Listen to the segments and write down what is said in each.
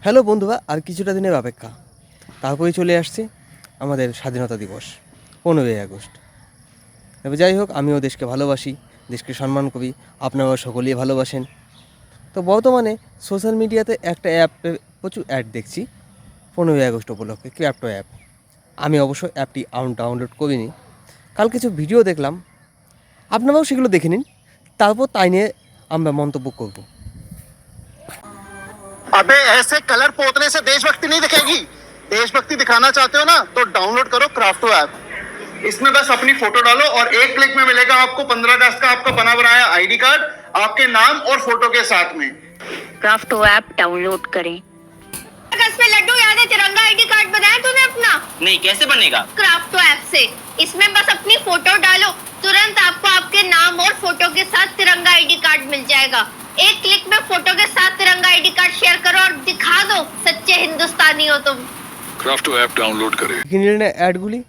Hello বন্ধুরা, আর কিছুটা দিনের অপেক্ষা, তারপরেই চলে আসছে আমাদের স্বাধীনতা দিবস 15ই আগস্ট। এবার যাই হোক, আমিও দেশকে ভালোবাসি, দেশকে সম্মান করি, আপনারাও সকলেই ভালোবাসেন। তো বর্তমানে সোশ্যাল মিডিয়াতে একটা অ্যাপে প্রচুর অ্যাড দেখছি 15ই আগস্ট উপলক্ষে, ক্র্যাপ্টো অ্যাপ। আমি অবশ্য অ্যাপটি ডাউনলোড করিনি। কাল কিছু ভিডিও দেখলাম, আপনারাও সেগুলো দেখে নিন, তারপর তাই নিয়ে আমরা মন্তব্য করব। अबे ऐसे कलर पोतने से देशभक्ति नहीं दिखेगी। देशभक्ति दिखाना चाहते हो ना तो डाउनलोड करो क्राफ्टो ऐप। इसमें बस अपनी फोटो डालो और एक क्लिक में मिलेगा आपको 15 अगस्त का आपका बना बनाया आईडी कार्ड आपके नाम और फोटो के साथ में। क्राफ्टो ऐप डाउनलोड करें। अगस्त में लड्डू याद है तिरंगा आईडी कार्ड बनाया तूने अपना? नहीं, कैसे बनेगा? क्राफ्टो ऐप से। इसमें बस अपनी फोटो डालो, तुरंत आपको आपके नाम और फोटो के साथ तिरंगा आईडी कार्ड मिल जाएगा। एक क्लिक में फोटो के साथ तिरंगा आईडी कार्ड शेयर करो और दिखा दो सच्चे हिंदुस्तानी हो तुम। ক্রাফটো অ্যাপ ডাউনলোড করে কিনলেন অ্যাডগুলি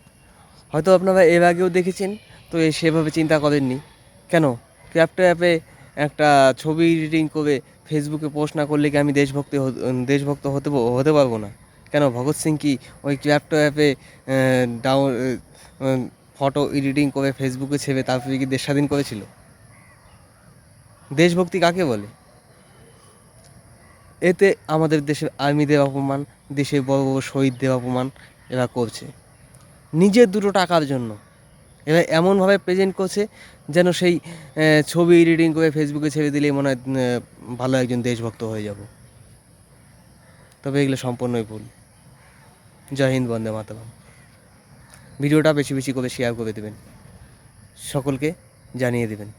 হয়তো আপনারা এর আগেও দেখেছেন, তো সেভাবে চিন্তা করেননি কেন? ক্র্যাপ্টো অ্যাপে একটা ছবি এডিটিং করে ফেসবুকে পোস্ট না করলে কি আমি দেশভক্ত হতে পারবো না? কেন ভগৎ সিং কি ওই ক্র্যাপ্টো অ্যাপে ফটো এডিটিং করে ফেসবুকে ছেড়ে তারপরে কি দেশ স্বাধীন করেছিল? দেশভক্তি কাকে বলে? এতে আমাদের দেশের আর্মিদের অপমান, দেশের বড় বড় শহীদদের অপমান এরা করছে নিজের দুটো টাকার জন্য। এরা এমনভাবে প্রেজেন্ট করছে যেন সেই ছবি এডিটিং করে ফেসবুকে ছেড়ে দিলেই মনে হয় ভালো একজন দেশভক্ত হয়ে যাব। তবে এগুলো সম্পূর্ণই ভুল। জয় হিন্দ, বন্দে মাতরম। ভিডিওটা বেশি বেশি করে শেয়ার করে দেবেন, সকলকে জানিয়ে দেবেন।